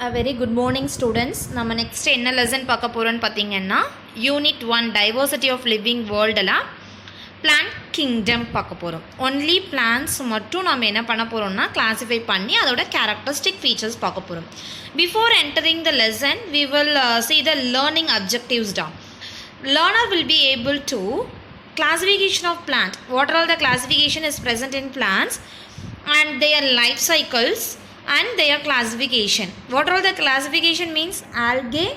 A very good morning students. நம்ம next என்ன lesson பார்க்க போகிறோன்னு பார்த்தீங்கன்னா யூனிட் 1 டைவர்சிட்டி ஆஃப் லிவிங் வேர்ல்டில் பிளான்ட் கிங்டம் பார்க்க போகிறோம். ஒன்லி பிளான்ட்ஸ் மட்டும் நம்ம என்ன பண்ண போகிறோம்னா கிளாஸிஃபை பண்ணி அதோட கேரக்டரிஸ்டிக் ஃபீச்சர்ஸ் பார்க்க போகிறோம். Before entering the lesson we will see the learning objectives down. Learner will be able to classification of plant. What all the classification is present in plants and their life cycles and their classification. What all the classification means? Algae,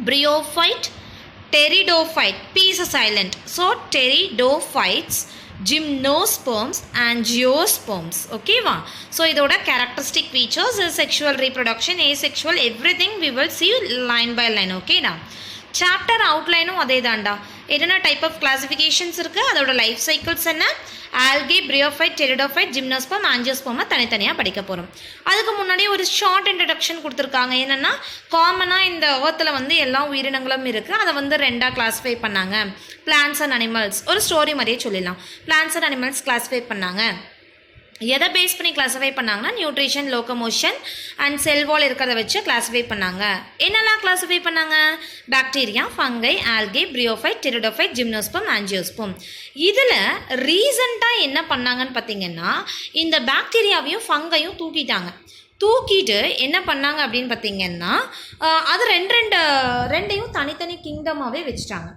bryophyte, pteridophyte. P is silent. So pteridophytes, gymnosperms and geosperms. Okay va? So idoda characteristic features is sexual reproduction, asexual, everything we will see line by line. Okay na? Chapter அவுட்லைனும் அதே தாண்டா. என்னென்ன type of classifications இருக்குது, அதோட life cycles என்ன, algae, bryophyte, pteridophyte, gymnosperm, ஆஞ்சியோஸ்பர்மை தனித்தனியாக படிக்க போகிறோம். அதுக்கு முன்னாடி ஒரு ஷார்ட் இன்ட்ரடக்ஷன் கொடுத்துருக்காங்க. என்னென்னா காமனாக இந்த எர்த்தில் வந்து எல்லா உயிரினங்களும் இருக்குது. அதை வந்து ரெண்டாக கிளாஸிஃபை பண்ணாங்க. பிளான்ட்ஸ் அண்ட் அனிமல்ஸ், ஒரு ஸ்டோரி மாதிரியே சொல்லிடலாம். பிளான்ட்ஸ் அண்ட் அனிமல்ஸ் கிளாஸிஃபை பண்ணாங்க. எதை பேஸ் பண்ணி கிளாஸிஃபை பண்ணாங்கன்னா nutrition, locomotion and cell wall இருக்கிறத வச்சு கிளாஸிஃபை பண்ணாங்க. என்னெல்லாம் கிளாஸிஃபை பண்ணாங்க? Bacteria, fungi, algae, bryophyte, pteridophyte, gymnosperm, angiosperm. இதில் ரீசண்டாக என்ன பண்ணாங்கன்னு பார்த்தீங்கன்னா இந்த பாக்டீரியாவையும் ஃபங்கையும் தூக்கிட்டு என்ன பண்ணாங்க அப்படின்னு பார்த்தீங்கன்னா அது ரெண்டையும் தனித்தனி கிங்டமாகவே வச்சுட்டாங்க.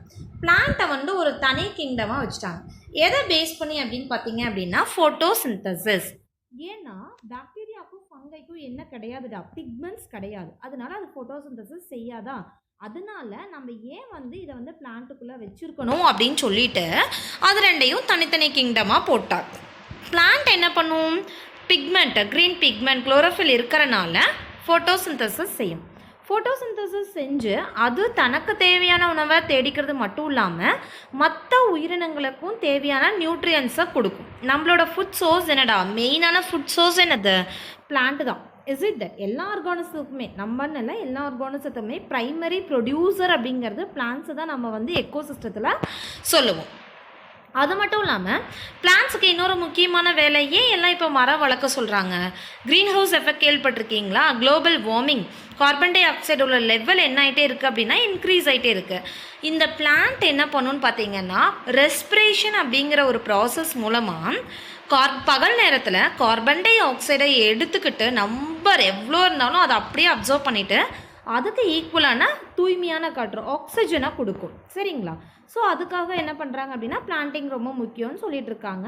பிளான்ட்டை வந்து ஒரு தனி கிங்டமாக வச்சுட்டாங்க. எதை பேஸ் பண்ணி அப்படின்னு பார்த்தீங்க அப்படின்னா ஃபோட்டோசிந்தசிஸ். ஏன்னா பாக்டீரியாவுக்கும் ஃபங்கைக்கும் என்ன கிடையாதுடா, பிக்மெண்ட்ஸ் கிடையாது. அதனால அது ஃபோட்டோசிந்தசிஸ் செய்யாதா. அதனால நம்ம ஏன் வந்து இதை வந்து பிளான்ட்டுக்குள்ளே வச்சுருக்கணும் அப்படின்னு சொல்லிட்டு அது ரெண்டையும் தனித்தனி கிங்டமாக போட்டார். பிளான்ட் என்ன பண்ணும்? பிக்மெண்ட், க்ரீன் பிக்மெண்ட், குளோரோஃபில் இருக்கிறனால ஃபோட்டோசிந்தசிஸ் செய்யும். ஃபோட்டோசிந்தசிஸ் செஞ்சு அது தனக்கு தேவையான உணவை தேடிக்கிறது மட்டும் இல்லாமல் மற்ற உயிரினங்களுக்கும் தேவையான நியூட்ரியன்ஸை கொடுக்கும். நம்மளோட ஃபுட் சோர்ஸ் என்னடா, மெயினான ஃபுட் சோர்ஸ் என்னது? பிளான்ட்டு தான். இஸ் இட் தட் எல்லா ஆர்கானிசத்துக்குமே, நம்மன்னு இல்லை, எல்லா ஆர்கானிசத்துக்குமே ப்ரைமரி ப்ரொடியூசர் அப்படிங்கிறது பிளான்ட்ஸை தான் நம்ம வந்து எக்கோசிஸ்டத்தில் சொல்லுவோம். அது மட்டும் இல்லாமல் பிளான்ட்ஸுக்கு இன்னொரு முக்கியமான வேலை, ஏன் எல்லாம் இப்போ மரம் வளர்க்க சொல்கிறாங்க? க்ரீன் ஹவுஸ் எஃபெக்ட் கேள்விப்பட்டிருக்கீங்களா? குளோபல் வார்மிங், கார்பன் டை ஆக்சைடோட லெவல் என்ன ஆகிட்டே இருக்குது அப்படின்னா இன்க்ரீஸ் ஆகிட்டே இருக்குது. இந்த பிளான்ட் என்ன பண்ணுன்னு பார்த்தீங்கன்னா ரெஸ்பிரேஷன் அப்படிங்கிற ஒரு ப்ராசஸ் மூலமாக பகல் நேரத்தில் கார்பன் டை ஆக்சைடை எடுத்துக்கிட்டு நம்பர் எவ்வளோ இருந்தாலும் அதை அப்படியே அப்சர்வ் பண்ணிவிட்டு அதுக்கு ஈக்குவலான தூய்மையான காற்று ஆக்சிஜனாக கொடுக்கும். சரிங்களா? ஸோ அதுக்காக என்ன பண்ணுறாங்க அப்படின்னா பிளான்டிங் ரொம்ப முக்கியம்னு சொல்லிட்டு இருக்காங்க.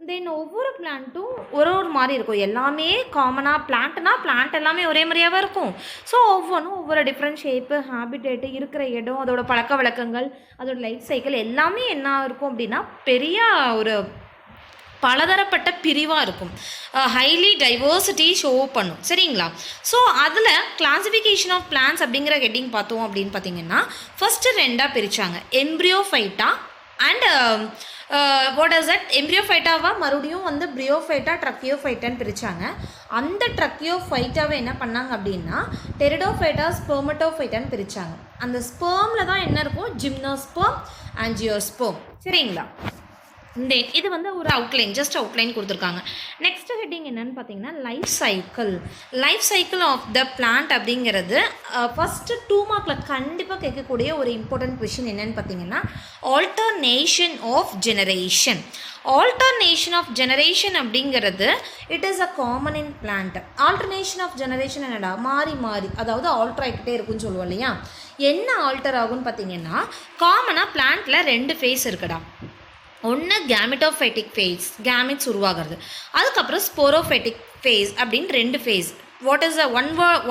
தென் ஒவ்வொரு பிளான்ட்டும் ஒரு மாதிரி இருக்கும். எல்லாமே காமனாக பிளான்ட் எல்லாமே ஒரே மாதிரியாகவே இருக்கும். ஸோ ஒவ்வொன்றும் ஒவ்வொரு டிஃப்ரெண்ட் ஷேப்பு, ஹேபிடேட்டு, இருக்கிற இடம், அதோட பழக்க வழக்கங்கள், அதோட லைஃப் சைக்கிள் எல்லாமே என்ன இருக்கும் அப்படின்னா பெரிய ஒரு பலதரப்பட்ட பிரிவாக இருக்கும். ஹைலி டைவர்சிட்டி ஷோ பண்ணும். சரிங்களா? ஸோ அதில் கிளாசிஃபிகேஷன் ஆஃப் பிளான்ஸ் அப்படிங்கிற ஹெட்டிங் பார்த்தோம் அப்படின்னு பார்த்தீங்கன்னா ஃபஸ்ட்டு ரெண்டாக பிரித்தாங்க. Embryophyta and what is that? எம்ப்ரியோஃபைட்டாவாக மறுபடியும் வந்து பிரியோஃபைட்டா, ட்ரக்கியோஃபைட்டான்னு பிரித்தாங்க. அந்த ட்ரக்கியோஃபைட்டாவை என்ன பண்ணாங்க அப்படின்னா டெரிடோஃபைட்டா, ஸ்பெர்மட்டோஃபைட்டான்னு பிரித்தாங்க. அந்த ஸ்பெர்மில் தான் என்ன இருக்கும்? Gymnosperm, angiosperm. சரிங்களா? இது வந்து ஒரு அவுட்லைன், ஜஸ்ட் அவுட்லைன் கொடுத்துருக்காங்க. நெக்ஸ்ட் ஹெட்டிங் என்னன்னு பார்த்தீங்கன்னா life cycle of the plant அப்படிங்கிறது ஃபஸ்ட்டு 2 மார்க்கில் கண்டிப்பாக கேட்கக்கூடிய ஒரு இம்பார்ட்டன்ட் கொஷின் என்னன்னு பார்த்தீங்கன்னா alternation of generation. Alternation of generation அப்படிங்கிறது it is a common in plant. Alternation of generation என்னடா, மாறி அதாவது ஆல்டர் ஆகிக்கிட்டே இருக்குன்னு சொல்லுவோம் இல்லையா? என்ன ஆல்டர் ஆகும்னு பார்த்தீங்கன்னா காமனாக பிளான்ட்டில் 2 ஃபேஸ் இருக்குடா. ஒன்று கேமிட்டோஃபைட்டிக் ஃபேஸ், கேமிட்ஸ் உருவாகிறது. அதுக்கப்புறம் ஸ்போரோஃபைட்டிக் ஃபேஸ் அப்படின்னு 2 phase. What is a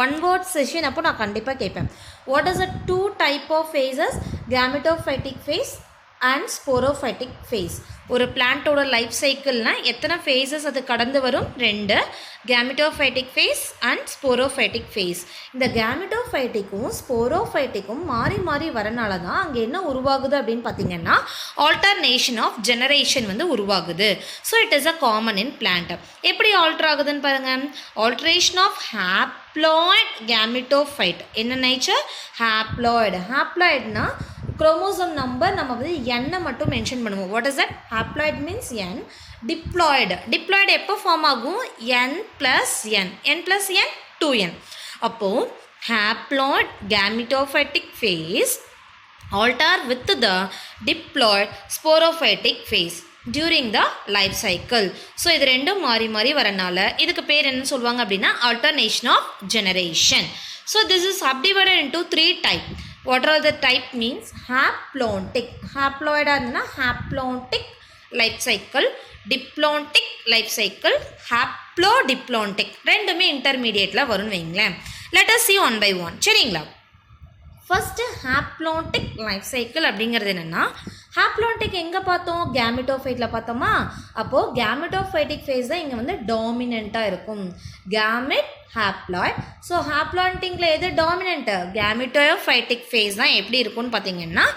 one word session அப்போ நான் கண்டிப்பாக கேட்பேன். What is a 2 type of phases? Gametophytic phase and sporophytic phase. ஒரு பிளான்ட்டோட லைஃப் சைக்கிள்னால் எத்தனை ஃபேஸஸ் அது கடந்து வரும்? 2. Gametophytic phase and sporophytic phase. இந்த கேமிட்டோஃபைட்டிக்கும் ஸ்போரோஃபைட்டிக்கும் மாறி வரனால தான் அங்கே என்ன உருவாகுது அப்படின்னு பார்த்தீங்கன்னா ஆல்டர்னேஷன் ஆஃப் ஜெனரேஷன் வந்து உருவாகுது. So it is a common in plant. எப்படி ஆல்டர் ஆகுதுன்னு பாருங்கள். Alteration of haploid gametophyte. என்ன நேச்சர்? ஹாப்ளாய்டுனா குரோமோசோம் நம்பர் நம்ம வந்து எண்ணை மட்டும் மென்ஷன் பண்ணுவோம். What is that? Haploid means n. Diploid எப்போ ஃபார்ம் ஆகும்? n + n 2n. அப்போது haploid gametophytic phase alter with the diploid sporophytic phase during the life cycle. So இது ரெண்டும் மாறி மாறி வரனால இதுக்கு பேர் என்ன சொல்லுவாங்க அப்படின்னா alternation of generation. So this is subdivided into 3 types. What are the type means? Haplontic. Haploid இருந்ததுன்னா haplontic life cycle, diplontic life cycle, haplodiplontic. ரெண்டுமே இன்டர்மீடியேட்டில் வரும்னு வைங்களேன். Let us see one by one. சரிங்களா? ஃபஸ்ட்டு ஹாப்ளோன்டிக் லைஃப் சைக்கிள் அப்படிங்கிறது என்னென்னா, ஹாப்ளோன்டிக் எங்கே பார்த்தோம்? கேமெட்டோஃபைட்டில் பார்த்தோமா? அப்போது கேமெட்டோஃபைட்டிக் ஃபேஸ் தான் இங்கே வந்து டாமினண்ட்டாக இருக்கும். Gamete haploid. ஸோ ஹாப்ளான்டிங்கில் எது டாமினண்ட்டு? கேமெட்டோஃபைட்டிக் ஃபேஸ் தான் எப்படி இருக்கும்னு பார்த்தீங்கன்னா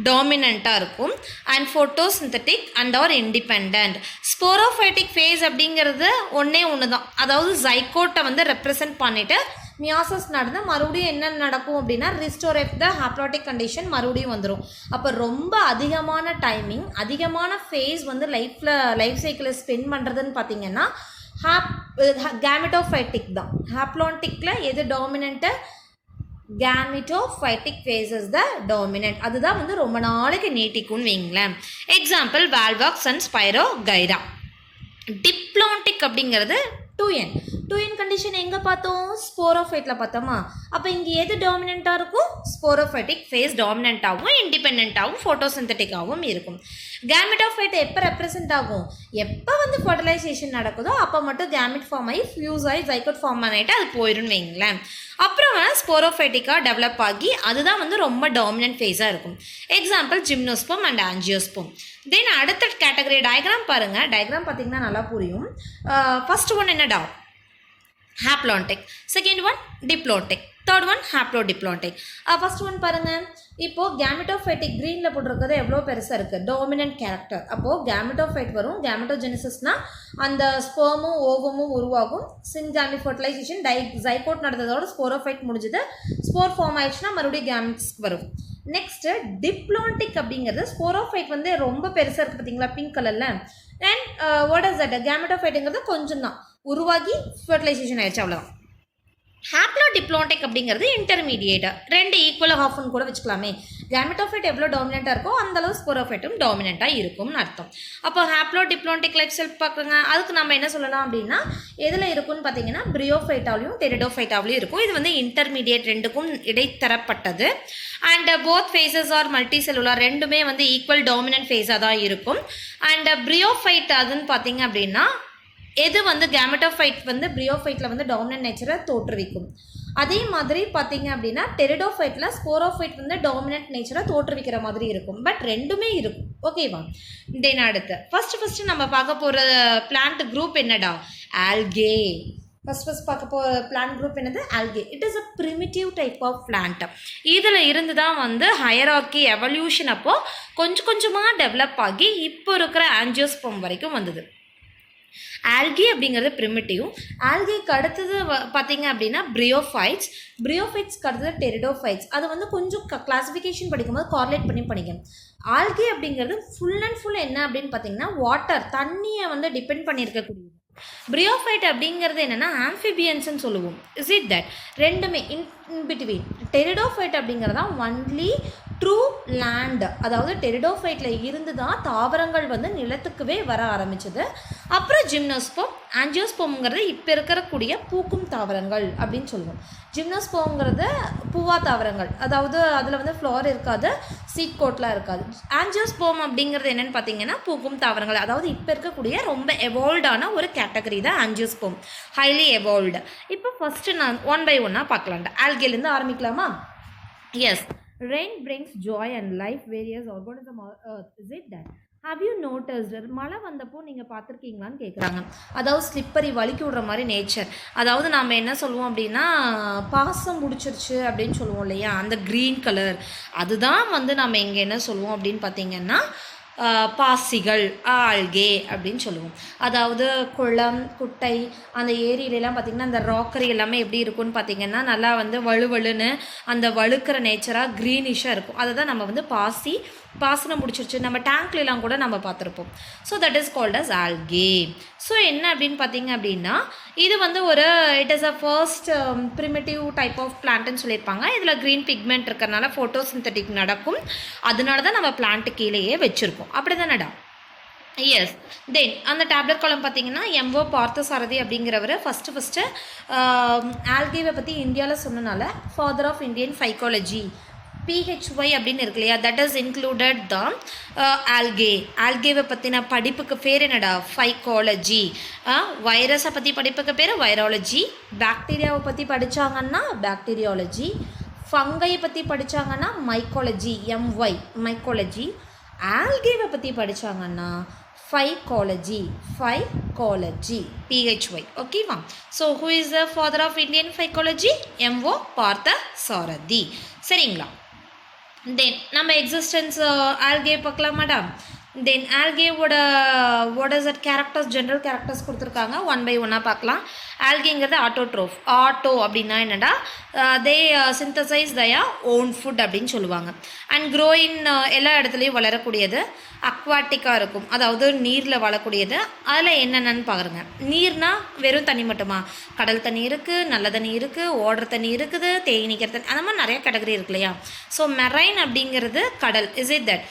டாமினண்ட்டாக இருக்கும். And photosynthetic and are independent. Sporophytic phase அப்படிங்கிறது ஒன்றே ஒன்று தான். அதாவது ஜைகோட்டை வந்து ரெப்ரசன்ட் பண்ணிவிட்டு மியாசஸ் நடந்து மறுபடியும் என்ன நடக்கும் அப்படின்னா ரிஸ்டோர் ஆஃப் த ஹாப்ளாட்டிக் கண்டிஷன் மறுபடியும் வந்துடும். அப்போ ரொம்ப அதிகமான டைமிங், அதிகமான ஃபேஸ் வந்து லைஃப் சைக்கிளில் ஸ்பெண்ட் பண்ணுறதுன்னு பார்த்தீங்கன்னா கேமெட்டோஃபைட்டிக் தான். ஹாப்ளான்டிக்கில் எது dominant? Gametophytic phases the dominant. அதுதான் வந்து ரொம்ப நாளைக்கு நீட்டிக்கும்னு வைங்களேன். Example volvox and spirogyra. Diplontic அப்படிங்கிறது 2n. 2n கண்டிஷன் எங்கே பார்த்தோம்? ஸ்போரோஃபைட்டில் பார்த்தோமா? அப்போ இங்கே எது டாமினண்ட்டாக இருக்கும்? ஸ்போரோஃபைட்டிக் ஃபேஸ் டாமினண்ட்டாகவும் இண்டிபெண்ட்டாகவும் ஃபோட்டோசிந்தட்டிக்காகவும் இருக்கும். கேமெட்டோஃபைட் எப்போ ரெப்ரசென்ட் ஆகும்? எப்போ வந்து ஃபர்டிலைசேஷன் நடக்குதோ அப்போ மட்டும் கேமெட் ஃபார்ம் ஆகி ஃபியூஸ் ஆகி ஜைகோட் ஃபார்ம் ஆகிட்டு அது போயிடும்னு வைங்களேன். அப்புறம் ஸ்போரோஃபைட்டிக்காக டெவலப் ஆகி அதுதான் வந்து ரொம்ப டாமினன்ட் ஃபேஸாக இருக்கும். Example gymnosperm and angiosperm. Then அடுத்த கேட்டகரி டயக்ராம் பாருங்கள். டயக்ராம் பார்த்தீங்கன்னா நல்லா புரியும். ஃபர்ஸ்ட் ஒன் என்னடா? Haplontic. Second one diplontic. Third one haplodiplontic. First one பாருங்கள். இப்போது கேமெட்டோஃபைட்டிக் க்ரீனில் போட்டிருக்கிறது எவ்வளோ பெருசாக இருக்குது? Dominant character. அப்போது கேமெட்டோஃபைட் வரும். கேமெட்டோஜெனிசிஸ்னால் அந்த ஸ்பெர்மும் ஓவமும் உருவாகும். சின்காமி ஃபர்டிலைசேஷன் ஜைகோட் நடந்ததோட ஸ்போரோஃபைட் முடிஞ்சது. ஸ்போர் ஃபார்ம் ஆயிடுச்சுன்னா மறுபடியும் கேமெட்ஸ் வரும். நெக்ஸ்ட்டு டிப்ளான்டிக் அப்படிங்கிறது ஸ்போரோஃபைட் வந்து ரொம்ப பெருசாக இருக்குது பார்த்தீங்களா, பிங்க் கலரில். And what is that? கேமெட்டோஃபைட்டுங்கிறது கொஞ்சம் தான் உருவாகி ஃபர்டிலைசேஷன் ஆயிடுச்சு, அவ்வளோதான். ஹாப்ளோடிப்ளான்டிக் அப்படிங்கிறது இன்டர்மீடியேட்டாக, ரெண்டு ஈக்குவலாக ஹாஃப்னு கூட வச்சுக்கலாமே. கேமெட்டோஃபைட் எவ்வளோ டாமினண்ட்டாக இருக்கோ அந்தளவு ஸ்போரோஃபைட்டும் டாமினண்ட்டாக இருக்கும்னு அர்த்தம். அப்போ ஹாப்ளோடிப்ளான்டிக் லைஃப் செல் பார்க்குங்க. அதுக்கு நம்ம என்ன சொல்லலாம் அப்படின்னா எதில் இருக்குன்னு பார்த்தீங்கன்னா பிரியோஃபைட்டாலையும் டெரிடோஃபைட்டாலையும் இருக்கும். இது வந்து இன்டர்மீடியேட், ரெண்டுக்கும் இடைத்தரப்பட்டது. And both phases are multicellular, ரெண்டுமே வந்து ஈக்குவல் டாமினன்ட் ஃபேஸாக தான் இருக்கும். அண்ட் பிரியோஃபைட் அதுன்னு பார்த்தீங்க அப்படின்னா எது வந்து கேமெட்டோஃபைட் வந்து பிரியோஃபைட்டில் வந்து டாமினன்ட் நேச்சரை தோற்றுவிக்கும். அதே மாதிரி பார்த்தீங்க அப்படின்னா டெரிடோஃபைட்டில் ஸ்போரோஃபைட் வந்து டாமினன்ட் நேச்சரை தோற்றுவிக்கிற மாதிரி இருக்கும். பட் ரெண்டுமே இருக்கும். ஓகேவா? தென் அடுத்து ஃபஸ்ட்டு நம்ம பார்க்க போகிற பிளான்ட் குரூப் என்னடா? ஆல்கே. ஃபஸ்ட் பார்க்க போகிற பிளான்ட் குரூப் என்னது? Algae. It is a primitive type of plant. இதில் இருந்து தான் வந்து ஹையரார்கி எவல்யூஷன் அப்போது கொஞ்சம் கொஞ்சமாக டெவலப் ஆகி இப்போ இருக்கிற ஆஞ்சியோஸ்போம் வரைக்கும் வந்தது. ஆல்கே அப்படிங்கிறது ப்ரிமிட்டிவ். ஆல்கேக்கு அடுத்தது பார்த்தீங்க அப்படின்னா பிரியோஃபைட்ஸ்க்கு அடுத்தது டெரிடோஃபைட்ஸ். அது வந்து கொஞ்சம் கிளாஸிஃபிகேஷன் படிக்கும்போது கார்லேட் பண்ணி படிக்கணும். ஆல்கே அப்படிங்கிறது ஃபுல் அண்ட் ஃபுல் என்ன அப்படின்னு பார்த்தீங்கன்னா வாட்டர், தண்ணியை வந்து டிபெண்ட் பண்ணியிருக்கக்கூடியது. பிரியோஃபைட் அப்படிங்கிறது என்னென்னா ஆம்ஃபிபியன்ஸ்ன்னு சொல்லுவோம். Is it that? ரெண்டுமே இன் பிட்வீன். டெரிடோஃபைட் அப்படிங்கிறது தான் ஒன்லி ட்ரூ லேண்ட். அதாவது டெரிடோஃபைட்டில் இருந்து தான் தாவரங்கள் வந்து நிலத்துக்குவே வர ஆரம்பிச்சது. அப்புறம் ஜிம்னோஸ்போம், ஆஞ்சியோஸ்போம்ங்கிறது இப்போ இருக்கக்கூடிய பூக்கும் தாவரங்கள் அப்படின்னு சொல்லுவோம். ஜிம்னோஸ்போம்ங்கிறது பூவா தாவரங்கள், அதாவது அதில் வந்து ஃப்ளவர் இருக்காது, சீட் கோட்லாம் இருக்காது. ஆஞ்சியோஸ்போம் அப்படிங்கிறது என்னென்னு பார்த்தீங்கன்னா பூக்கும் தாவரங்கள், அதாவது இப்போ இருக்கக்கூடிய ரொம்ப எவால்வ்டான ஒரு கேட்டகரி தான் ஆஞ்சியோஸ்போம், ஹைலி எவால்வ்டு. இப்போ ஃபஸ்ட்டு நான் ஒன் பை ஒன்னாக பார்க்கலாம்டா. ஆல்கேலேருந்து ஆரம்பிக்கலாமா? S. Rain brings joy and life various organisms on earth. Is it that? Have you noticed? மழை வந்தப்போ நீங்கள் பார்த்துருக்கீங்களான்னு கேட்குறாங்க. அதாவது ஸ்லிப்பரி வலிக்கி விடுற மாதிரி நேச்சர். அதாவது நம்ம என்ன சொல்லுவோம் அப்படின்னா பாசம் முடிச்சிருச்சு அப்படின்னு சொல்லுவோம் இல்லையா, அந்த க்ரீன் கலர் அதுதான் வந்து நம்ம இங்கே என்ன சொல்லுவோம் அப்படின்னு பார்த்தீங்கன்னா பாசிகள், ஆல்கே அப்படின்னு சொல்லுவோம். அதாவது குளம், குட்டை, அந்த ஏரியிலலாம் பார்த்திங்கன்னா அந்த ராக்கரி எல்லாமே எப்படி இருக்கும்னு பார்த்திங்கன்னா நல்லா வந்து வலுவலுன்னு அந்த வழுக்கிற நேச்சராக க்ரீனிஷாக இருக்கும். அதை தான் நம்ம வந்து பாசி பாசனம் முடிச்சிருச்சு, நம்ம டேங்க்லாம் கூட நம்ம பார்த்துருப்போம். So that is called as algae. So என்ன அப்படின்னு பார்த்தீங்க அப்படின்னா, இது வந்து ஒரு it is a first primitive type of பிளான்ட்னு சொல்லியிருப்பாங்க. இதில் க்ரீன் பிக்மெண்ட் இருக்கிறனால ஃபோட்டோசிந்தட்டிக் நடக்கும். அதனால தான் நம்ம பிளான்ட்டு கீழேயே வச்சுருக்கோம். அப்படி தானடா? எஸ். தென் அந்த டேப்லெட் காலம் பார்த்தீங்கன்னா எம்ஓ பார்த்தசாரதி அப்படிங்கிறவர் ஃபஸ்ட்டு ஆல்கேவை பற்றி இந்தியாவில் சொன்னனால ஃபாதர் ஆஃப் இந்தியன் ஃபைக்காலஜி பிஹெச்ஒய் அப்படின்னு இருக்கு இல்லையா, தட் இஸ் இன்க்ளூடட் த ஆல்கேவை பற்றின படிப்புக்கு பேர் என்னடா? ஃபைக்காலஜி. வைரஸை பற்றி படிப்புக்கு பேர் வைராலஜி. பாக்டீரியாவை பற்றி படித்தாங்கன்னா பாக்டீரியாலஜி. ஃபங்கையை பற்றி படித்தாங்கன்னா மைக்காலஜி, எம்ஒய் மைக்காலஜி. ஆல்கேவை பற்றி படித்தாங்கன்னா ஃபைக்காலஜி பிஹெச்ஒய். ஓகேவா? So who is the father of Indian phycology? MO Parthasarathy. சரிங்களா? தென் நம்ம எக்ஸிஸ்டன்ஸ் ஆல்கே பார்க்கலாம் மேடம். தென் ஆல்கேவோட what is that characters, general characters கொடுத்துருக்காங்க. ஒன் பை ஒன்னாக பார்க்கலாம். ஆல்கேங்கிறது ஆட்டோட்ரோஃப். ஆட்டோ அப்படின்னா என்னடா? They synthesize their own food அப்படின்னு சொல்லுவாங்க. அண்ட் க்ரோயின் எல்லா இடத்துலையும் வளரக்கூடியது. அக்வாட்டிக்காக இருக்கும், அதாவது நீரில் வாழக்கூடியது. அதில் என்னென்னு பாருங்க. நீர்னா வெறும் தண்ணி மட்டுமா? கடல் தண்ணி இருக்குது, நல்ல தண்ணி இருக்குது, ஓடுற தண்ணி இருக்குது, தேனிக்கிற தண்ணி, அந்த மாதிரி நிறைய கேட்டகரி இருக்கு இல்லையா? ஸோ மெரைன் அப்படிங்கிறது கடல். Is it that?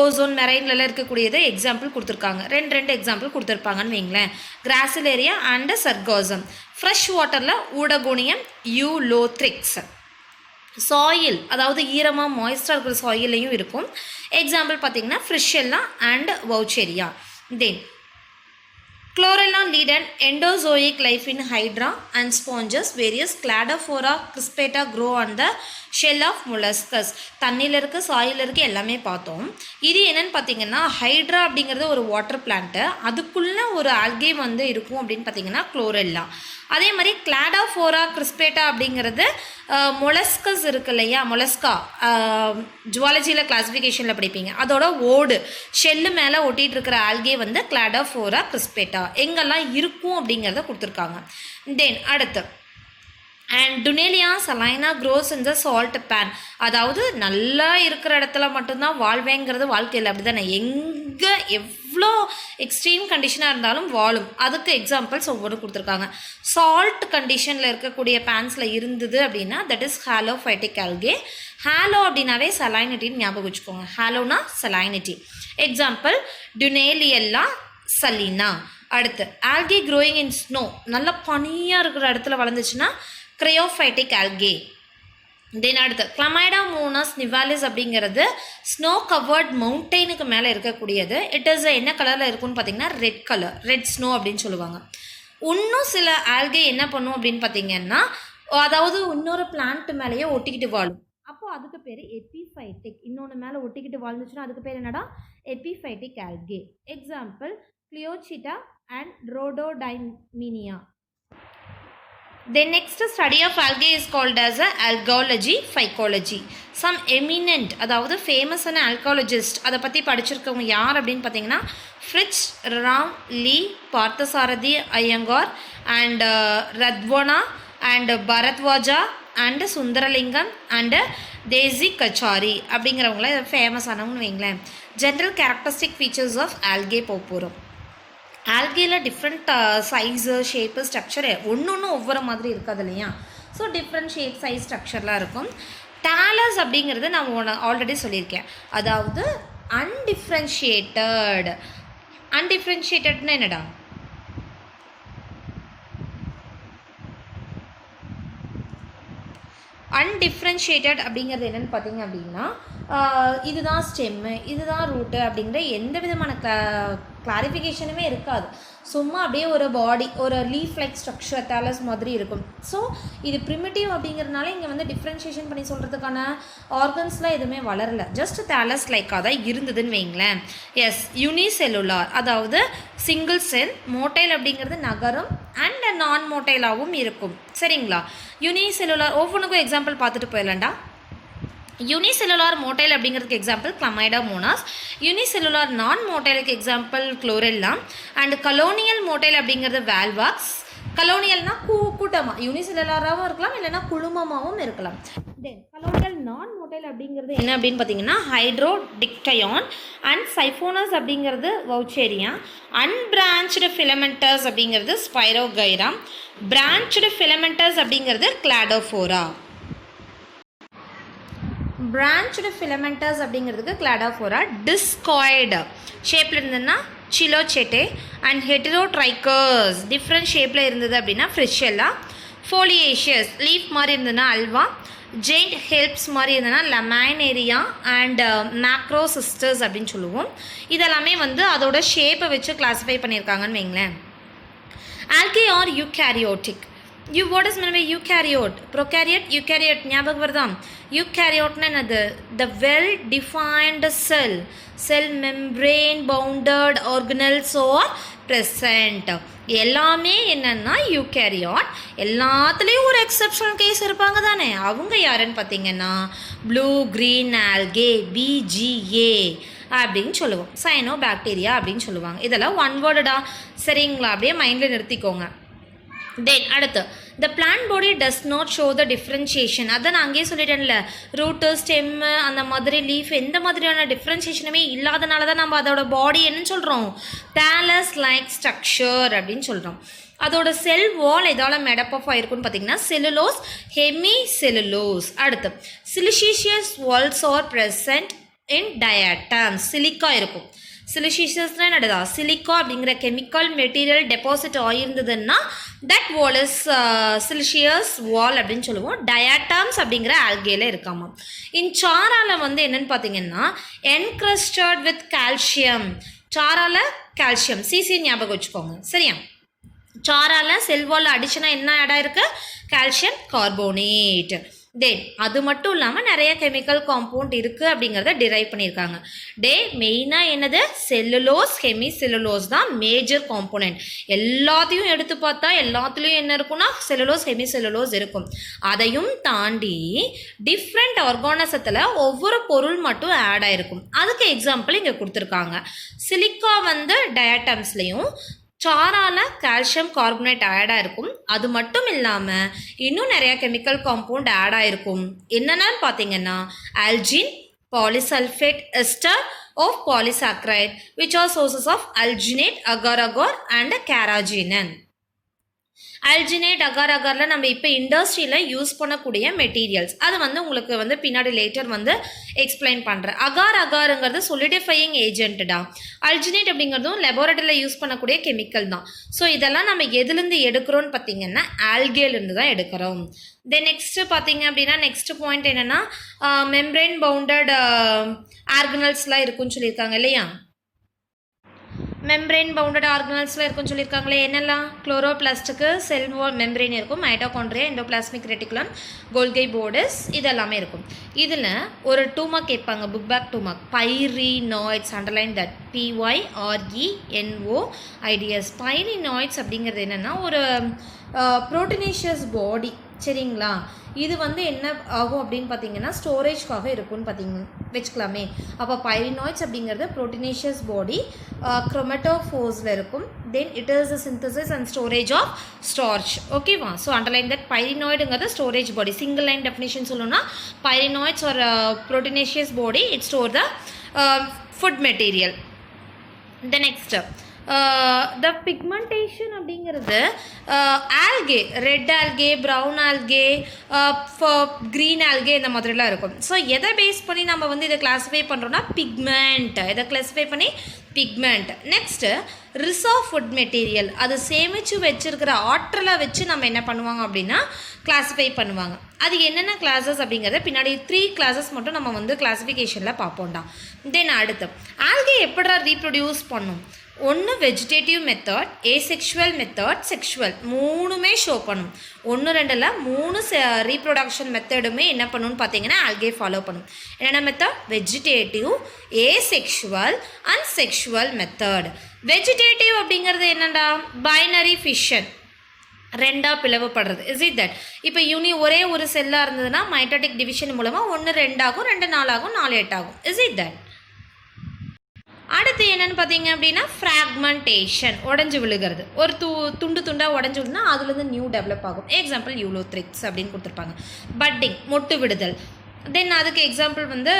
ஓசோன் மெரைன்ல இருக்கக்கூடியது எக்ஸாம்பிள் கொடுத்துருக்காங்க. ரெண்டு எக்ஸாம்பிள் கொடுத்துருப்பாங்கன்னு வைங்களேன். Gracilaria and Sargassum. ஃப்ரெஷ் வாட்டரில் ஊடகோனியம் யூலோத்ரிக்ஸ். சாயில், அதாவது ஈரமாக மாய்ஸ்டாக இருக்கிற சாயிலையும் இருக்கும். எக்ஸாம்பிள் பார்த்தீங்கன்னா Fritschiella and Vaucheria. Then Chlorella lead an endozoic life in hydra and sponges. Various Cladophora crispata grow on the shell of molluscus. தண்ணியில் இருக்குது, சாயில் இருக்குது, எல்லாமே பார்த்தோம். இது என்னென்னு பார்த்தீங்கன்னா ஹைட்ரா அப்படிங்கிறது ஒரு வாட்டர் பிளான்ட்டு. அதுக்குள்ளே ஒரு ஆல்கே வந்து இருக்கும் அப்படின்னு பார்த்தீங்கன்னா குளோரெல்லா. அதே மாதிரி கிளாடோஃபோரா கிறிஸ்பேட்டா அப்படிங்கிறது மொலஸ்கஸ் இருக்கு இல்லையா, மொலஸ்கா ஜுவாலஜியில் கிளாஸிஃபிகேஷனில் படிப்பீங்க. அதோட ஓடு ஷெல்லு மேலே ஒட்டிகிட்டு இருக்கிற ஆல்கே வந்து கிளாடோஃபோரா கிறிஸ்பேட்டா. எங்கெல்லாம் இருக்கும் அப்படிங்கிறத கொடுத்துருக்காங்க. தென் அடுத்து and Dunaliella salina grows in the salt pan. அதாவது நல்லா இருக்கிற இடத்துல மட்டும்தான் வாழ்வேங்கிறது வாழ்க்கையில் அப்படி தானே. எங்கே எவ்வளோ எக்ஸ்ட்ரீம் கண்டிஷனாக இருந்தாலும் வாழும். அதுக்கு எக்ஸாம்பிள்ஸ் ஒவ்வொரு கொடுத்துருக்காங்க. சால்ட் கண்டிஷனில் இருக்கக்கூடிய பேன்ஸில் இருந்தது அப்படின்னா தட் இஸ் ஹாலோஃபைட்டிக் ஆல்கே. ஹாலோ அப்படின்னாவே சலைனிட்டின்னு ஞாபகம் வச்சுக்கோங்க. ஹாலோனா சலைனிட்டி. எக்ஸாம்பிள் டுனேலியல்லா சலீனா. அடுத்து ஆல்கே க்ரோயிங் இன் ஸ்னோ. நல்லா பனியாக இருக்கிற இடத்துல வளர்ந்துச்சுன்னா கிரையோஃபைட்டிக் ஆல்கே. தென் அடுத்து கிளமைடாமோனஸ் நிவாலிஸ் அப்படிங்கிறது ஸ்னோ கவர்ட் மவுண்டெயினுக்கு மேலே இருக்கக்கூடியது. இட் இஸ் என்ன கலரில் இருக்குன்னு பார்த்தீங்கன்னா ரெட் கலர், ரெட் ஸ்னோ அப்படின்னு சொல்லுவாங்க. இன்னும் சில ஆல்கே என்ன பண்ணும் அப்படின்னு பார்த்தீங்கன்னா, அதாவது இன்னொரு பிளான்ட் மேலேயே ஒட்டிக்கிட்டு வாழும். அப்போது அதுக்கு பேர் எபிஃபைட்டிக். இன்னொன்று மேலே ஒட்டிக்கிட்டு வாழ்ந்துச்சுன்னா அதுக்கு பேர் என்னடா? Epiphytic algae. எக்ஸாம்பிள் கிளியோசிட்டா அண்ட் ரோடோடைமினியா. The next study of algae is called as a algology, phycology. Some eminent, அதாவது ஃபேமஸான ஆல்காலஜிஸ்ட் அதை பற்றி படிச்சிருக்கவங்க யார் அப்படின்னு பார்த்தீங்கன்னா Fritsch, Ram, Lee, Parthasarathy Iyengar and ரத்வனா and Bharadwaja and Sundaralingam and Desikachary அப்படிங்கிறவங்கள ஃபேமஸானவங்கன்னு வைங்களேன். General characteristic features of algae போகிறோம். ஆல்கேயில் டிஃப்ரெண்ட் சைஸு, ஷேப்பு, ஸ்ட்ரக்சர் ஒன்று ஒவ்வொரு மாதிரி இருக்காது இல்லையா? ஸோ டிஃப்ரெண்ட் ஷேப், சைஸ், ஸ்ட்ரக்சர்லாம் இருக்கும். டேலஸ் அப்படிங்கிறது நான் ஆல்ரெடி சொல்லியிருக்கேன். அதாவது அன்டிஃப்ரென்ஷியேட்டட்னா என்னடா? அன்டிஃப்ரென்ஷியேட்டட் அப்படிங்கிறது என்னென்னு பார்த்தீங்க அப்படின்னா இதுதான் ஸ்டெம்மு, இதுதான் ரூட்டு அப்படிங்கிற எந்த விதமான கிளாரிஃபிகேஷனுமே இருக்காது. சும்மா அப்படியே ஒரு பாடி, ஒரு லீஃப் லைக் ஸ்ட்ரக்சர் டேலஸ் மாதிரி இருக்கும். ஸோ இது ப்ரிமிட்டிவ் அப்படிங்கிறதுனால இங்கே வந்து டிஃப்ரென்ஷியேஷன் பண்ணி சொல்கிறதுக்கான ஆர்கன்ஸ்லாம் எதுவுமே வளரலை. ஜஸ்ட் டேலஸ் லைக்காக தான் இருந்ததுன்னு வைங்களேன். எஸ், யூனிசெல்லுலார் அதாவது சிங்கிள் செல். மோட்டைல் அப்படிங்கிறது நகரம் அண்ட் நான் மோட்டைலாகவும் இருக்கும். சரிங்களா? யூனிசெல்லுலார் ஒவ்வொன்றுக்கும் எக்ஸாம்பிள் பார்த்துட்டு போயிடலாம்டா. யூனிசெல்லுலார் மோட்டைல் அப்படிங்கிறதுக்கு எக்ஸாம்பிள் கிளமைடாமோனாஸ். யூனிசெல்லுலார் நான் மோட்டைலுக்கு example Chlorella. And colonial motile அப்படிங்கிறது வேல்வாக்ஸ். கலோனியல்னா கூட்டமாக யூனிசெல்லுலராகவும் இருக்கலாம், இல்லைனா குழுமமாகவும் இருக்கலாம். தென் கலோனியல் நான் மோட்டைல் அப்படிங்கிறது என்ன அப்படின்னு பார்த்தீங்கன்னா ஹைட்ரோடிக்டயான் அண்ட் சைஃபோனஸ் அப்படிங்கிறது வவுச்சேரியா, அன்பிரான்ச்டு ஃபிலமெண்டஸ் அப்படிங்கிறது ஸ்பைரோகைரா, பிரான்ச்டு ஃபிலமெண்டஸ் அப்படிங்கிறது கிளாடோஃபோரா. பிரான்ச்டு ஃபிலமெண்டஸ் அப்படிங்கிறதுக்கு கிளாடோஃபோரா. டிஸ்காய்டு ஷேப்பில் இருந்ததுன்னா சிலோச்செட்டே அண்ட் ஹெட்ரோட்ரைக்கர்ஸ் டிஃப்ரெண்ட் ஷேப்பில் இருந்தது அப்படின்னா ஃப்ரிஷெல்லா. ஃபோலியேஷியஸ் லீஃப் மாதிரி இருந்ததுன்னா அல்வா. ஜெயிண்ட் ஹெல்ப்ஸ் மாதிரி இருந்ததுன்னா லமைனேரியா அண்ட் மேக்ரோசிஸ்டர்ஸ் அப்படின்னு சொல்லுவோம். இதெல்லாமே வந்து அதோட ஷேப்பை வச்சு கிளாஸிஃபை பண்ணியிருக்காங்கன்னு வைங்களேன். Algae are eukaryotic. what is meant by eukaryote? Prokaryote, eukaryote ஞாபகம் வருதா? யூகேரியோட்னா என்னது? the well defined cell membrane bounded organelles are present. எல்லாமே என்னன்னா யூகேரியாட். எல்லாத்துலேயும் ஒரு எக்ஸப்ஷனல் கேஸ் இருப்பாங்க தானே, அவங்க யாருன்னு பார்த்தீங்கன்னா ப்ளூ கிரீன் ஆல்கே BGA அப்படின்னு சொல்லுவோம். சைனோ பாக்டீரியா அப்படின்னு சொல்லுவாங்க. இதெல்லாம் ஒன் வேர்டா, சரிங்களா? அப்படியே மைண்டில் நிறுத்திக்கோங்க. தென் அடுத்து the plant body does not show the differentiation. அதான் நான் அங்கேயே சொல்லிட்டேன்ல, ரூட்டு ஸ்டெம்மு அந்த மாதிரி லீஃப் எந்த மாதிரியான டிஃப்ரென்சியேஷனுமே இல்லாதனால தான் நம்ம அதோட பாடி என்னன்னு சொல்கிறோம், தேலஸ் லைக் ஸ்ட்ரக்சர் அப்படின்னு சொல்கிறோம். அதோட செல் வால் எதால் மேடப் ஆஃப் ஆயிருக்குன்னு பார்த்தீங்கன்னா செல்லுலோஸ், ஹெமி செல்லுலோஸ். அடுத்து siliceous walls are present in diatoms. Silica இருக்கும். சிலிஷியஸ்னால் என்னடா? சிலிக்கா அப்படிங்கிற கெமிக்கல் மெட்டீரியல் டெபாசிட் ஆகியிருந்ததுன்னா that wall is siliceous wall அப்படின்னு சொல்லுவோம். டயாட்டம்ஸ் அப்படிங்கிற ஆல்கேல இருக்காமா. சாரால வந்து என்னன்னு பார்த்தீங்கன்னா என்க்ரஸ்டட் வித் கால்சியம். சாரால கால்சியம் சிசி ஞாபகம் வச்சுக்கோங்க, சரியா? சாரால செல்வால் அடிஷனாக என்ன ஆட் ஆயிருக்கு? Calcium carbonate. தென் அது மட்டும் இல்லாமல் நிறைய கெமிக்கல் காம்பவுண்ட் இருக்குது அப்படிங்கிறத டிரைவ் பண்ணியிருக்காங்க. மெயினாக என்னது? செல்லுலோஸ், ஹெமி செல்லுலோஸ் தான் மேஜர் காம்போனன்ட். எல்லாத்தையும் எடுத்து பார்த்தா எல்லாத்துலேயும் என்ன இருக்குன்னா செல்லுலோஸ், ஹெமி செல்லுலோஸ் இருக்கும். அதையும் தாண்டி டிஃப்ரெண்ட் ஆர்கானிசத்தில் ஒவ்வொரு பொருள் மட்டும் ஆட் ஆகிருக்கும். அதுக்கு எக்ஸாம்பிள் இங்கே கொடுத்துருக்காங்க. சிலிக்கா வந்து டயட்டம்ஸ்லேயும், சாரால கால்சியம் கார்பனேட் ஆடாக இருக்கும். அது மட்டும் இல்லாமல் இன்னும் நிறையா கெமிக்கல் காம்பவுண்ட் ஆட் ஆகிருக்கும். என்னென்னு பார்த்தீங்கன்னா algin, polysulphate ester of polysaccharide which are sources of alginate, agar-agar and carrageenan. Alginate, அகார்-அகாரில் நம்ம இப்போ இண்டஸ்ட்ரியில் யூஸ் பண்ணக்கூடிய மெட்டீரியல்ஸ். அது வந்து உங்களுக்கு வந்து பின்னாடி லேட்டர் வந்து எக்ஸ்பிளைன் பண்ணுறேன். அகார்-அகாருங்கிறது சொலிடிஃபையிங் ஏஜென்ட்டா. அல்ஜினேட் அப்படிங்கிறதும் லெபார்ட்டரியில் யூஸ் பண்ணக்கூடிய கெமிக்கல் தான். ஸோ இதெல்லாம் நம்ம எதுலேருந்து எடுக்கிறோன்னு பார்த்தீங்கன்னா ஆல்கேலேருந்து தான் எடுக்கிறோம். தென் நெக்ஸ்ட்டு பார்த்தீங்க அப்படின்னா நெக்ஸ்ட் பாயிண்ட் என்னென்னா மெம்ப்ரெயின் பவுண்டட் ஆர்கனல்ஸ்லாம் இருக்குன்னு சொல்லியிருக்காங்க இல்லையா? மெம்ப்ரெயின் பவுண்டட் ஆர்கனல்ஸில் இருக்குன்னு சொல்லியிருக்காங்களே, என்னெல்லாம்? குளோரோபிளாஸ்ட்டுக்கு செல் மெம்ப்ரெயின் இருக்கும், mitochondria, endoplasmic reticulum, Golgi bodies, இதெல்லாமே இருக்கும். இதில் ஒரு 2 மார்க் கேட்பாங்க, book back 2 mark. Pyrenoids, underline that, PYRENOIDS. Pyrenoids அப்படிங்கிறது என்னென்னா ஒரு ப்ரோட்டீனேஷியஸ் பாடி, சரிங்களா? இது வந்து என்ன ஆகும் அப்படின்னு பார்த்தீங்கன்னா ஸ்டோரேஜ்க்காக இருக்குன்னு பார்த்தீங்க வச்சுக்கலாமே. அப்போ பைரினாய்ட்ஸ் அப்படிங்கிறது ப்ரோட்டீனேஷியஸ் பாடி, குரோமேட்டோஃபோர்ஸில் இருக்கும். Then it is the synthesis and storage of starch. ஓகேவா? ஸோ அண்டர்லைன் தட் பைரினாய்டுங்கிறது storage body. Single line definition சொல்லணும்னா பைரினாய்ட்ஸ் ஒரு proteinaceous body, it store the food material. The next the pigmentation அப்படிங்கிறது algae, red algae, brown algae, green algae இந்த மாதிரிலாம் இருக்கும். So எதை base பண்ணி நம்ம வந்து இதை கிளாஸிஃபை பண்ணுறோன்னா பிக்மெண்ட். இதை கிளாஸிஃபை பண்ணி pigment. Next reserve food material, அது சேமித்து வச்சுருக்கிற ஆற்றலை வச்சு நம்ம என்ன பண்ணுவாங்க அப்படின்னா கிளாஸிஃபை பண்ணுவாங்க. அது என்னென்ன கிளாஸஸ் அப்படிங்கிறத பின்னாடி 3 கிளாஸஸ் மட்டும் நம்ம வந்து கிளாஸிஃபிகேஷனில் பார்ப்போம்டா. தென் அடுத்து ஆல்கே எப்படா ரீப்ரொடியூஸ் பண்ணும்? ஒன்று vegetative method, asexual method, sexual, 3மே ஷோ பண்ணும். 1 2 3 ரீப்ரொடக்ஷன் மெத்தடுமே என்ன பண்ணணும்னு பார்த்தீங்கன்னா ஆல்கே ஃபாலோ பண்ணும். என்னென்ன method? Vegetative, asexual and sexual method. Vegetative அப்படிங்கிறது என்னடா? பைனரி ஃபிஷன், 2ஆக பிளவுபடுறது. Is it that? இப்போ ஒரே ஒரு செல்லாக இருந்ததுன்னா மைட்டோட்டிக் டிவிஷன் மூலமாக 1 2 ஆகும், 2 4 ஆகும், 4 8 ஆகும். Is it that? அடுத்து என்னென்னு பார்த்தீங்க அப்படின்னா ஃப்ராக்மெண்டேஷன், உடஞ்சி விழுகிறது. ஒரு துண்டு துண்டாக உடஞ்சி விழுனா அதுலேருந்து நியூ டெவலப் ஆகும். எக்ஸாம்பிள் யூலோத்ரிக்ஸ் அப்படின்னு கொடுத்துருப்பாங்க. பட்டிங், மொட்டு விடுதல். தென் அதுக்கு எக்ஸாம்பிள் வந்து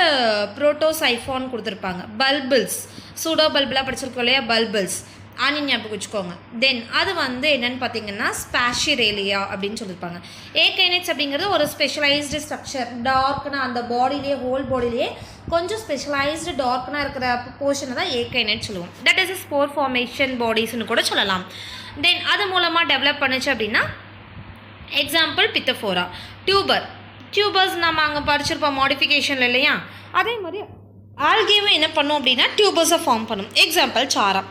புரோட்டோசைஃபான் கொடுத்துருப்பாங்க. பல்பிள்ஸ், சூடோ பல்பெலாம் படிச்சிருக்கோம் இல்லையா, பல்பிள்ஸ் ஆனியன் ஞாபகம் வச்சுக்கோங்க. தென் அது வந்து என்னென்னு பார்த்தீங்கன்னா ஸ்பாஷிரேலியா அப்படின்னு சொல்லியிருப்பாங்க. ஏகைனேட்ஸ் அப்படிங்கிறது ஒரு ஸ்பெஷலைஸ்டு ஸ்ட்ரக்சர், டார்க்னா அந்த பாடியிலே ஹோல் பாடியிலே கொஞ்சம் ஸ்பெஷலைஸ்டு டார்க்னாக இருக்கிற போர்ஷனை தான் ஏகைனேட் சொல்லுவோம். தட் இஸ் ஸ்போர் ஃபார்மேஷன் பாடிஸ்ன்னு கூட சொல்லலாம். தென் அது மூலமாக டெவலப் பண்ணுச்சு அப்படின்னா எக்ஸாம்பிள் பித்தஃபோரா. டியூபர்ஸ் நம்ம அங்கே படிச்சிருப்போம் மாடிஃபிகேஷனில் இல்லையா, அதே மாதிரி ஆல்கேவும் என்ன பண்ணும் அப்படின்னா டியூபர்ஸை ஃபார்ம் பண்ணும். எக்ஸாம்பிள் சாரா.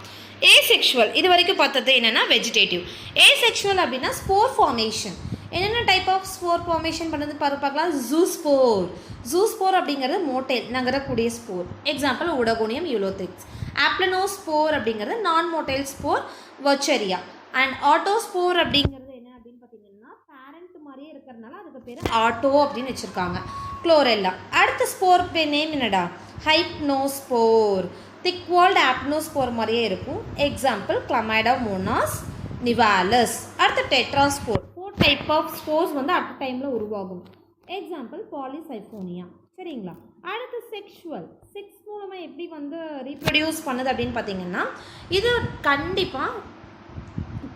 ஏசெக்ஷுவல், இது வரைக்கும் பார்த்தது என்னென்னா வெஜிடேட்டிவ். ஏசெக்ஷுவல் அப்படின்னா ஸ்போர் ஃபார்மேஷன். என்னென்ன டைப் ஆஃப் ஸ்போர் ஃபார்மேஷன் பண்ணது பார்க்கலாம். ஜூஸ்போர் அப்படிங்கிறது மோட்டைல் நகரக்கூடிய ஸ்போர். Example உடகோனியம் Ulothrix. ஆப்ளனோஸ்போர் அப்படிங்கிறது நான் மோட்டைல் ஸ்போர், வச்சரியா. அண்ட் ஆட்டோஸ்போர் அப்படிங்கிறது என்ன அப்படின்னு பார்த்தீங்கன்னா பேரண்ட் மாதிரியே இருக்கிறதுனால அதுக்கு பேர் ஆட்டோ அப்படின்னு வச்சுருக்காங்க. குளோரெல்லா. அடுத்த ஸ்போர் நேம் என்னடா, ஹைப்னோஸ்போர். திக் வால்டு ஆப்னோஸ்போர் மாதிரியே இருக்கும். எக்ஸாம்பிள் கிளமைடோமோனாஸ் நிவாலஸ். அடுத்த டெட்ராஸ்போர். 4 டைப் ஆஃப் ஸ்போர்ஸ் வந்து அட் டைமில் உருவாகும். எக்ஸாம்பிள் பாலிசைஃபோனியா. சரிங்களா. அடுத்து செக்ஷுவல். செக்ஸ் மூலமாக எப்படி வந்து ரீப்ரொடியூஸ் பண்ணுது அப்படின்னு பார்த்தீங்கன்னா இது கண்டிப்பாக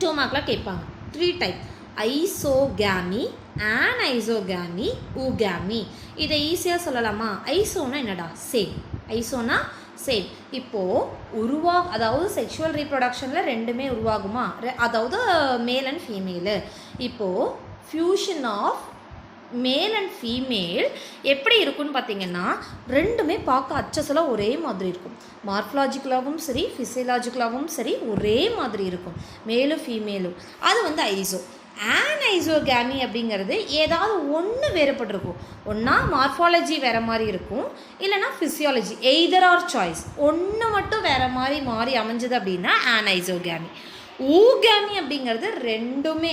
2 மார்க்கில் கேட்பாங்க. 3 டைப். ஐசோகேமி, ஆன்ஐசோகேமி, ஊகேமி. இதை ஈஸியாக சொல்லலாமா? ஐசோனா என்னடா, சேம். ஐசோனா சேம். இப்போது அதாவது செக்ஷுவல் ரீப்ரொடக்ஷனில் ரெண்டுமே உருவாகுமா, அதாவது மேல் அண்ட் ஃபீமேலு. இப்போது fusion of male and female எப்படி இருக்குன்னு பார்த்தீங்கன்னா ரெண்டுமே பார்க்க அச்சசலாக ஒரே மாதிரி இருக்கும். மார்ஃபலாஜிக்கலாகவும் சரி ஃபிசியலாஜிக்கலாகவும் சரி ஒரே மாதிரி இருக்கும் மேலும் ஃபீமேலும். அது வந்து ஐசோ. ஆன்ஐசோகேமி அப்படிங்கிறது ஏதாவது ஒன்று வேறுபட்டிருக்கும். ஒன்றா மார்ஃபாலஜி வேறு மாதிரி இருக்கும், இல்லைனா ஃபிசியாலஜி. Either R choice. ஒன்று மட்டும் வேறு மாறி அமைஞ்சது அப்படின்னா ஆன்ஐசோகேமி. ஊகேமி அப்படிங்கிறது ரெண்டுமே,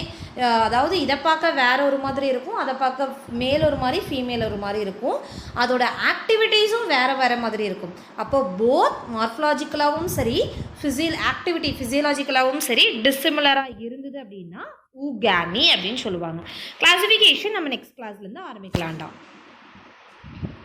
அதாவது இதை பார்க்க வேற ஒரு மாதிரி இருக்கும், அதை பார்க்க மேல் ஒரு மாதிரி ஃபீமேல் ஒரு மாதிரி இருக்கும். அதோட ஆக்டிவிட்டீஸும் வேறு மாதிரி இருக்கும். அப்போ போத் மார்ஃபலாஜிக்கலாகவும் சரி ஃபிசியலாஜிக்கலாகவும் சரி டிஸ்சிமிலராக இருந்தது அப்படின்னா ஊகேமி அப்படின்னு சொல்லுவாங்க. கிளாசிஃபிகேஷன் நம்ம நெக்ஸ்ட் கிளாஸ்லேருந்து ஆரம்பிக்கலாம்டா.